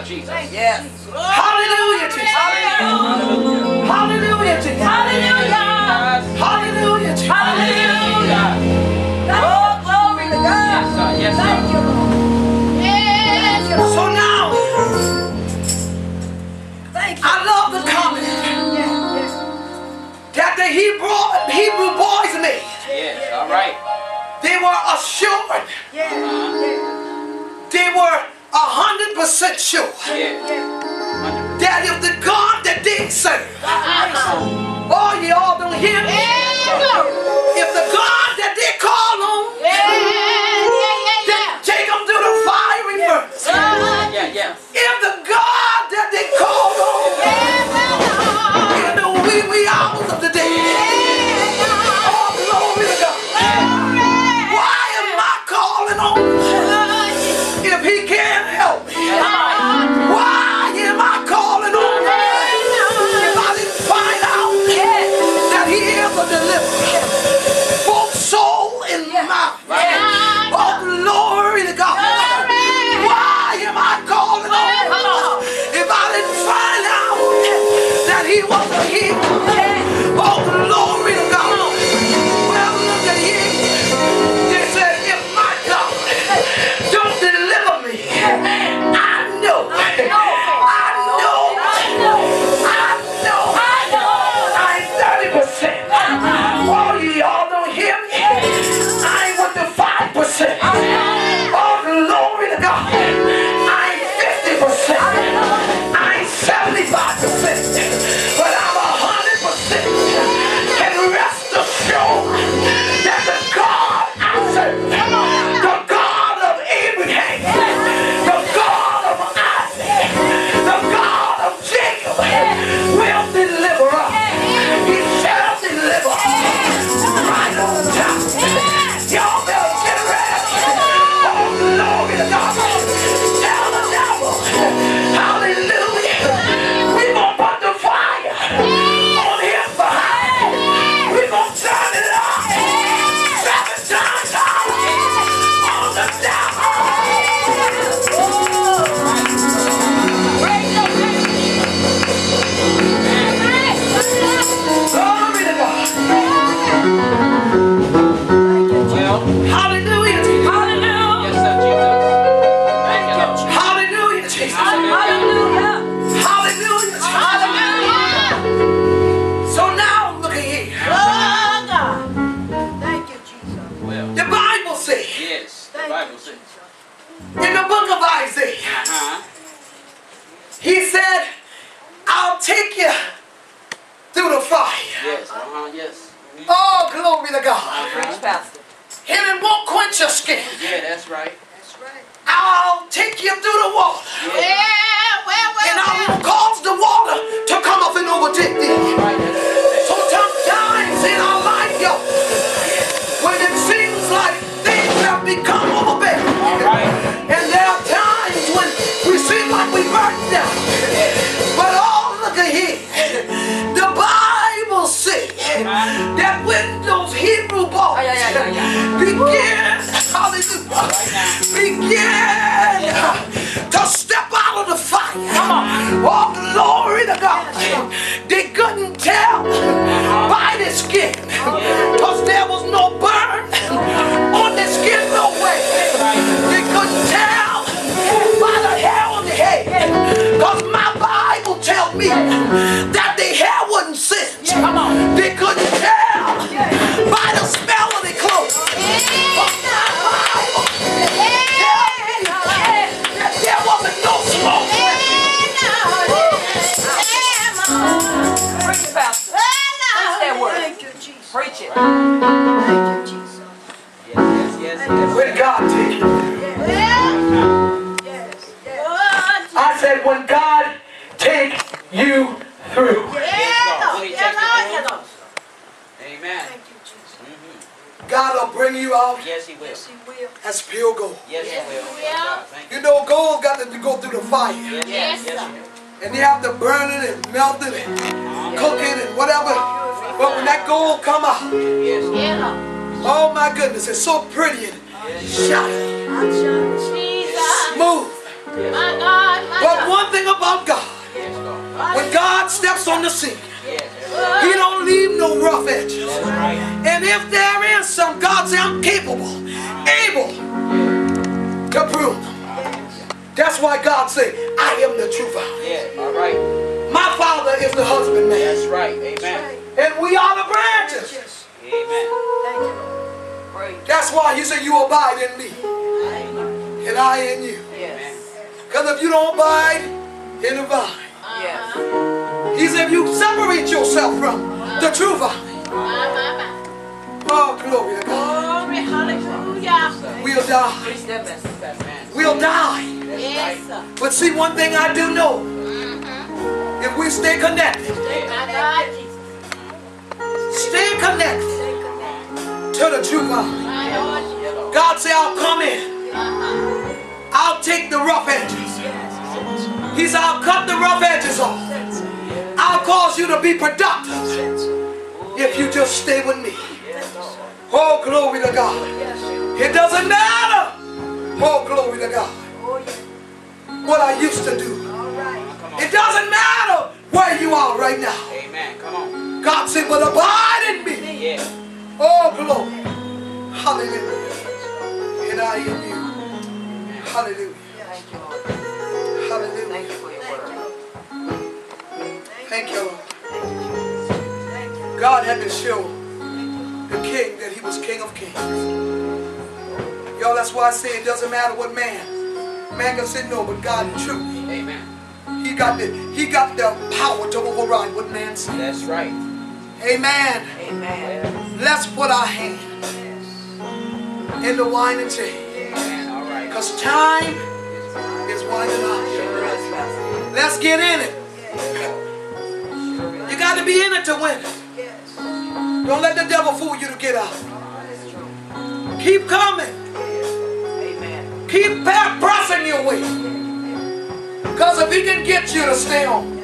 Jesus. Yes. Hallelujah, Jesus. Hallelujah. Hallelujah, Jesus. Hallelujah. Hallelujah, Jesus. Hallelujah. Oh, glory to God. Yes, sir. Yes, Thank sir. you, Lord. Yes. So now, Thank you. I love the comment that the Hebrew boys made. Yes. All right. They were assured. They were 100% sure Yes. that if the God that they serve, oh, y'all don't hear me? If the God that they call on, that take them through the fiery furnace. Yeah. If the God that they call on, in the wee hours of the day, oh, glory to God. Why am I calling on if he can't help me? Why am I calling on if I didn't find out that he is a deliverer, both soul and mind? Oh, glory to God. Why am I calling on if I didn't find out that he was a healer? Oh, glory to God. Well, look at here. They said, if my God don't deliver me, I know I ain't 30%. Oh, y'all don't hear me? I ain't with the 5%. Oh, glory to God. I ain't 50%. I ain't 75%. But I'm 100%. And rest assured that the God I serve, the God of Abraham, the God of Isaac, the God of Jacob, will deliver us. He shall deliver right on time. Y'all better get ready. Oh, glory to God. Tell the devil, hallelujah. We're going to put the fire on his behind. We're going to turn it up 7 times on the devil. Glory to God. Well. Hallelujah. Hallelujah. Yes, sir, Jesus. Thank you, Lord. Hallelujah, Jesus. Hallelujah. Hallelujah, Jesus. Hallelujah. So now, look at here. Oh, God. Thank you, Jesus. Well. The Bible says, Yes. The Thank Bible you, says. Jesus. in the book of Isaiah, he said, I'll take you through the fire. Yes. Yes. Oh, glory to God. Preach, Pastor. And it won't quench your skin. Yeah, that's right. That's right. I'll take you through the water. Yeah. And I will cause the water to come up and overtake thee. So sometimes in our life, y'all, when it seems like things have become overbearing, and there are times when we seem like we burnt down. But oh, look at here. The Bible says that when those Hebrew boys begin, hallelujah, begin to step out of the fire. Oh, glory to God. They couldn't tell by the skin, because there was no burn on the skin, no way. They couldn't tell by the hair on the head, because my Bible tells me that the hair wasn't singed. They couldn't tell by the smell of the clothes. But my Bible tells me that there wasn't no smoke. Preach it, Pastor. Preach that word. Thank you, Jesus. Preach it. Thank you, Jesus. Yes. Where did God take you? Yes. I said, when God take you through. Amen. Thank you, Jesus. God will bring you out Yes, He will. Yes, He will. as pure gold. Yes, He will. God, thank you. You know, gold got to go through the fire. Yes, you do. And you have to burn it and melt it and cook it and whatever. But when that gold come out, Yes. oh my goodness, it's so pretty and shiny, I'm shouting. smooth. My God, my But one thing about God, Yes, Lord. when God steps on the scene, Yes. He don't leave no rough edges. That's right. And if there is some, God say, I'm capable, able to prove them. That's why God say, I am the true vine. Yeah. All right. My Father is the husbandman. That's right. Amen. And we are the branches. Yes. Amen. Thank you, Lord. That's why He said, you abide in me, and I in you. Amen. Because if you don't abide in the vine, Yes. He said, if you separate yourself from the true vine, oh, glory to God, Glory, hallelujah. we'll die. Preach that message. Amen. We'll die. Yes, sir. But see, one thing I do know, if we stay connected, My God, Jesus. stay connected Stay connected. to the true vine, My Lord, Jesus. God say, I'll come in. I'll take the rough edges. He said, I'll cut the rough edges off. I'll cause you to be productive if you just stay with me. Oh, glory to God. It doesn't matter. Oh, glory to God. Oh, yeah. What I used to do. All right. It doesn't matter where you are right now. Amen. Come on. God said, but abide in me. Yeah. Oh, glory. Hallelujah. And I in you. Hallelujah. Thank you, Lord. Hallelujah. Thank you for your word. Thank you, Lord. Thank you. God had to show the king that he was King of Kings. Y'all, that's why I say it doesn't matter what man can say no, but God truly. Amen. He got the power to override what man says. That's right. Amen. Amen. Let's put our hand in the wine and chain. Amen. All right. Because time is winding up. Sure is, Pastor. Let's get in it. You got to be in it to win it. Yes. Don't let the devil fool you to get out. That's true. Keep coming. Amen. Keep pressing your way. Because if he can get you to stay on,